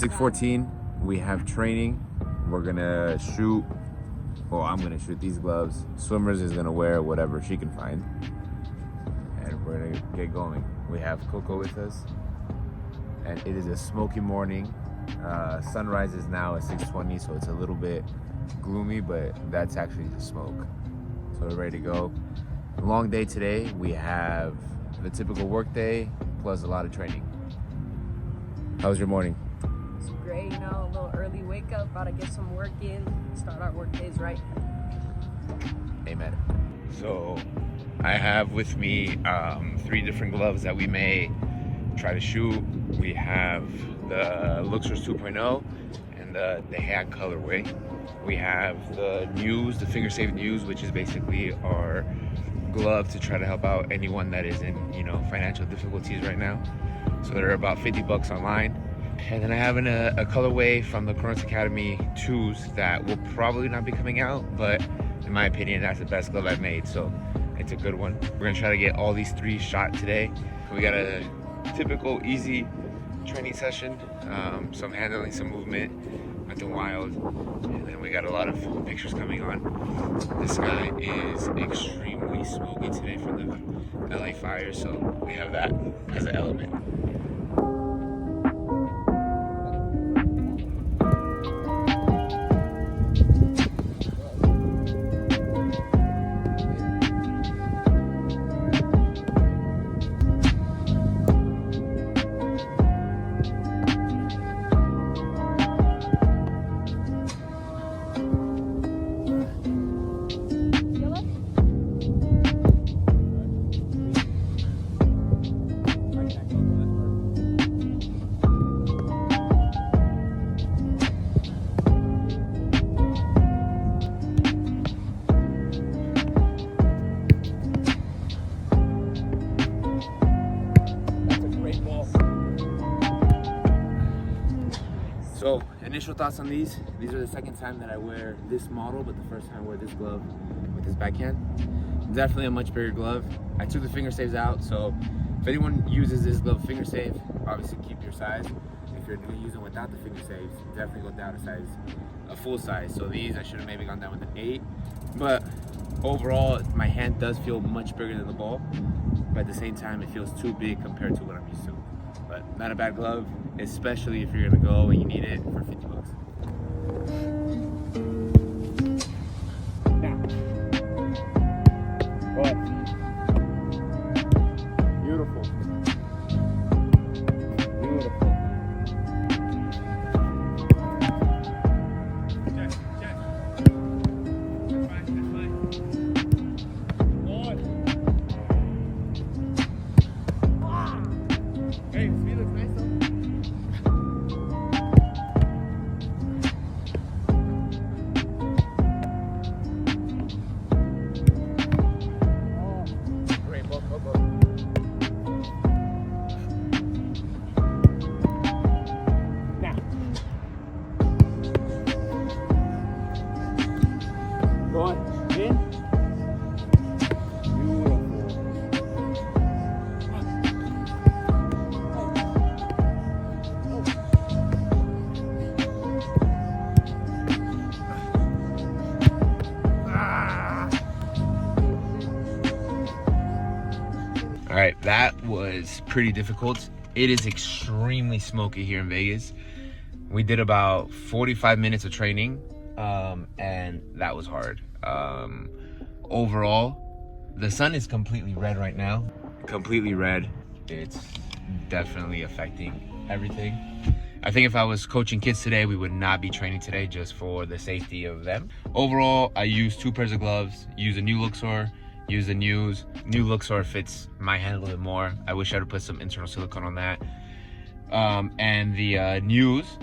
6:14, we have training. We're gonna shoot, well, I'm gonna shoot these gloves. Swimmers is gonna wear whatever she can find. And we're gonna get going. We have Coco with us. And it is a smoky morning. Sunrise is now at 6:20, so it's a little bit gloomy, but that's actually the smoke. So we're ready to go. Long day today. We have the typical work day plus a lot of training. How was your morning? It's great, a little early wake up, about to get some work in, start our work days right. Amen. So I have with me 3 different gloves that we may try to shoot. We have the Luxors 2.0 and the hand colorway. We have the News, the Finger Safe News, which is basically our glove to try to help out anyone that is in, financial difficulties right now. So they're about $50 online. And then I have a colorway from the Kronis Academy 2s that will probably not be coming out, but in my opinion, that's the best glove I've made, so it's a good one. We're gonna try to get all these 3 shot today. We got a typical easy training session, some handling, some movement, nothing wild, and then we got a lot of pictures coming on. This guy is extremely smoky today from the LA fire, so we have that as an element. So, initial thoughts on these. These are the second time that I wear this model, but the first time I wear this glove with this backhand. Definitely a much bigger glove. I took the finger saves out, so if anyone uses this glove finger save, obviously keep your size. If you're going to use them without the finger saves, definitely go down a size, a full size. So these, I should have maybe gone down with an 8. But overall, my hand does feel much bigger than the ball. But at the same time, it feels too big compared to what I'm used to. But not a bad glove, especially if you're gonna go and you need it for $50. Now, go ahead. Beautiful. Beautiful. Check, check. That's fine, that's fine. Lord. Hey, speed looks nice though. Great, both. Now. Go on, in. All right, that was pretty difficult. It is extremely smoky here in Vegas. We did about 45 minutes of training, and that was hard. Overall, the sun is completely red right now. Completely red. It's definitely affecting everything. I think if I was coaching kids today, we would not be training today just for the safety of them. Overall, I used 2 pairs of gloves, used a new Luxor, use the News. New Luxor fits my hand a little bit more. I wish I would put some internal silicone on that. And the News,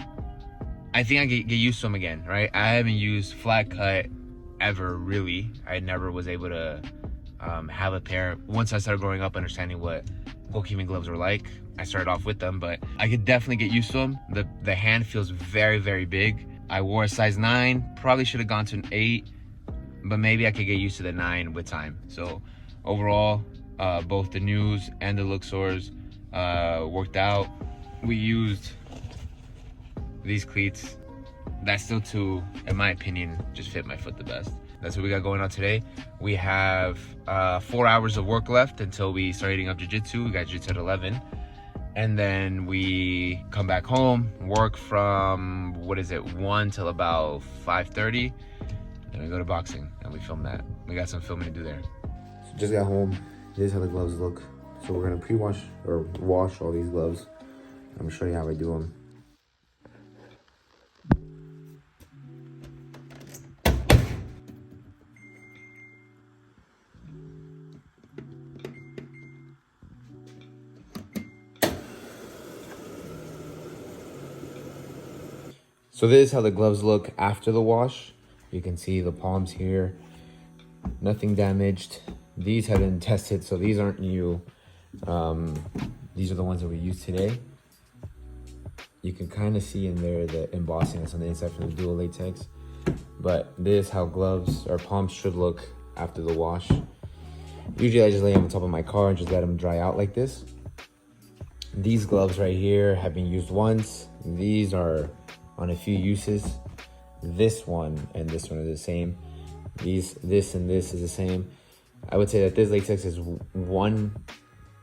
I think I could get used to them again, right? I haven't used flat cut ever, really. I never was able to have a pair. Once I started growing up, understanding what goalkeeping gloves were like, I started off with them, but I could definitely get used to them. The hand feels very, very big. I wore a size 9, probably should have gone to an 8, but maybe I could get used to the 9 with time. So overall, both the News and the Luxors worked out. We used these cleats, that's still two, in my opinion, just fit my foot the best. That's what we got going on today. We have 4 hours of work left until we start eating up jiu-jitsu. We got jiu-jitsu at 11. And then we come back home, work from, 1 till about 5:30. Then we go to boxing and we film that. We got some filming to do there. So just got home. This is how the gloves look. So we're gonna pre-wash or wash all these gloves. I'm gonna show you how I do them. So this is how the gloves look after the wash. You can see the palms here, nothing damaged. These have been tested, so these aren't new. These are the ones that we use today. You can kind of see in there the embossing that's on the inside from the dual latex. But this is how gloves or palms should look after the wash. Usually I just lay them on top of my car and just let them dry out like this. These gloves right here have been used once. These are on a few uses. This one and this one are the same. This and this is the same. I would say that this latex is one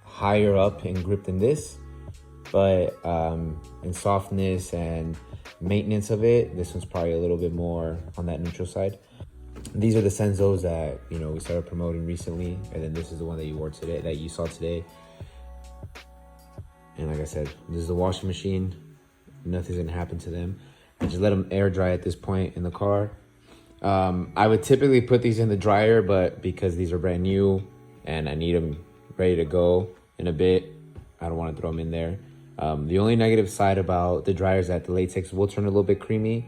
higher up in grip than this, but in softness and maintenance of it, this one's probably a little bit more on that neutral side. These are the Senzos that we started promoting recently, and then this is the one that you wore today, that you saw today. And like I said, this is the washing machine. Nothing's gonna happen to them. I just let them air dry at this point in the car. I would typically put these in the dryer, but because these are brand new and I need them ready to go in a bit, I don't want to throw them in there. The only negative side about the dryer is that the latex will turn a little bit creamy,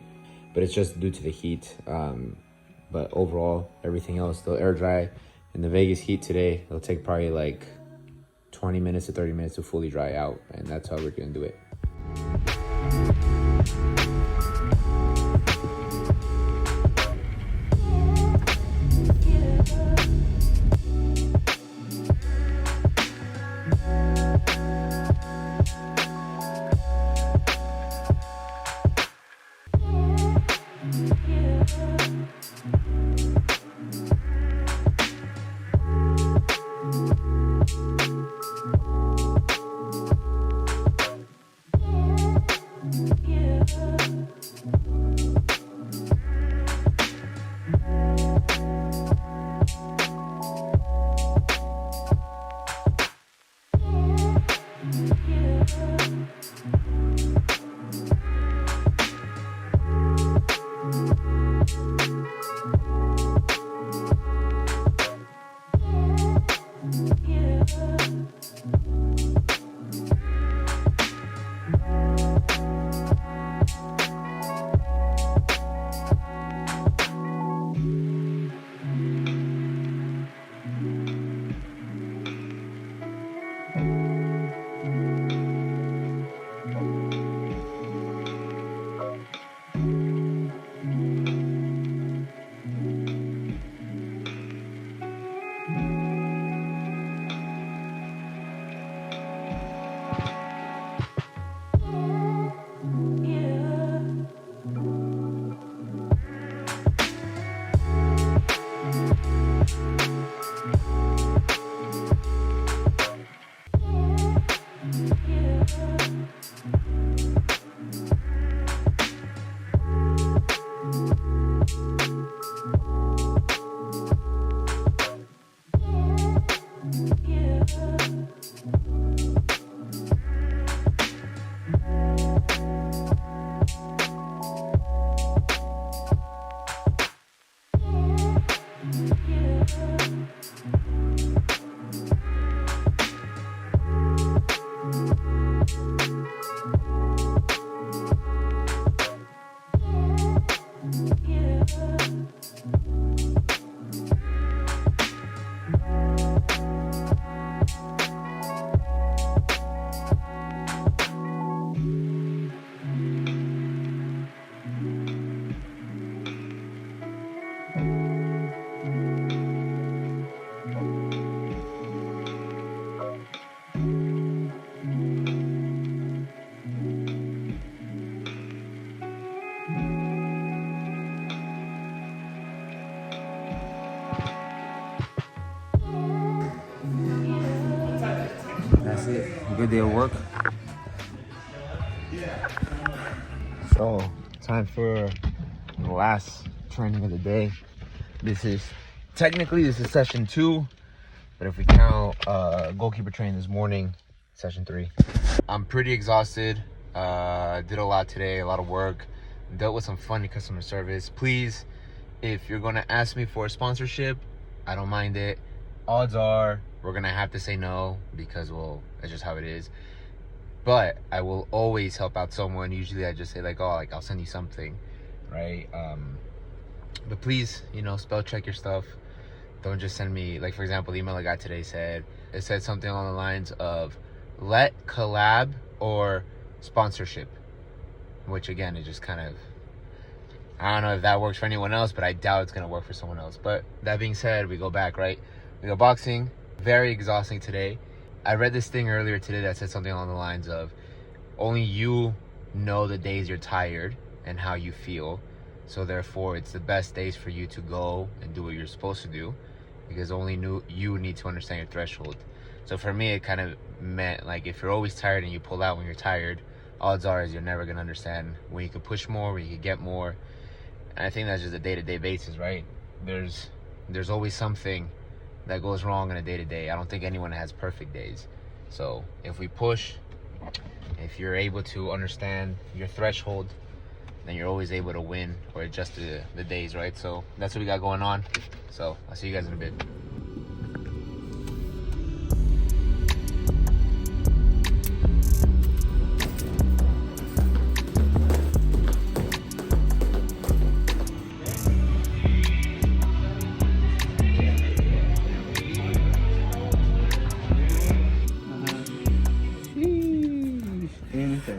but it's just due to the heat. But overall, everything else, they'll air dry. In the Vegas heat today, it'll take probably like 20 minutes to 30 minutes to fully dry out, and that's how we're gonna do it. Good day of work. So, time for the last training of the day. This is session 2, but if we count goalkeeper training this morning, session 3. I'm pretty exhausted. Did a lot today, a lot of work. Dealt with some funny customer service. Please, if you're gonna ask me for a sponsorship, I don't mind it. Odds are we're gonna have to say no because, well, that's just how it is. But I will always help out someone. Usually I just say like, oh, like I'll send you something, right? But please, you know, spell check your stuff. Don't just send me, like, for example, the email I got today said something along the lines of let collab or sponsorship, which again is just kind of, I don't know if that works for anyone else, but I doubt it's gonna work for someone else. But that being said, we go back, right? We go boxing. Very exhausting today. I read this thing earlier today that said something along the lines of only you know the days you're tired and how you feel. So therefore, it's the best days for you to go and do what you're supposed to do, because only you need to understand your threshold. So for me, it kind of meant like if you're always tired and you pull out when you're tired, odds are is you're never gonna understand when you can push more, when you can get more. And I think that's just a day-to-day basis, right? There's always something that goes wrong in a day-to-day. I don't think anyone has perfect days. So if we push, if you're able to understand your threshold, then you're always able to win or adjust to the days, right? So that's what we got going on. So I'll see you guys in a bit.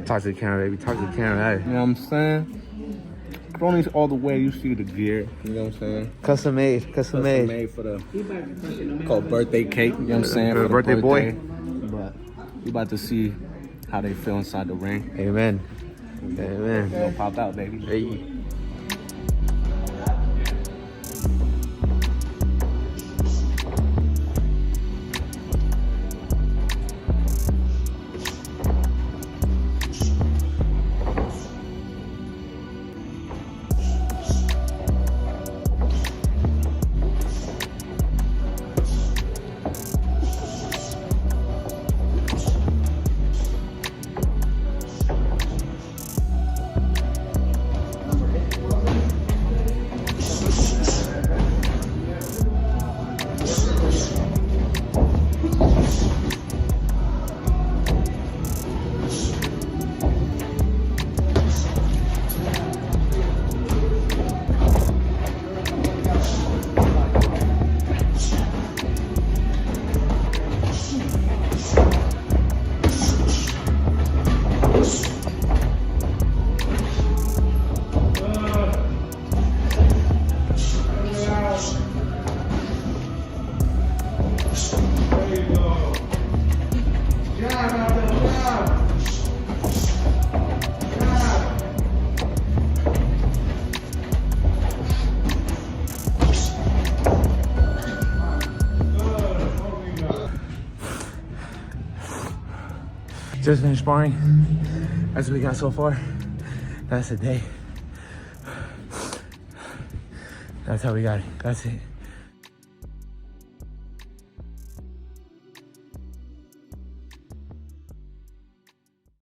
Talk to the camera, baby. Talk to the camera. Hey. You know what I'm saying? Kronis all the way. You see the gear. You know what I'm saying? Custom made. Custom made for the called birthday cake. You know what I'm saying? For the birthday boy. But you about to see how they feel inside the ring. Amen. Amen. Gonna pop out, baby. Hey. Just finished sparring. That's what we got so far. That's the day. That's how we got it. That's it.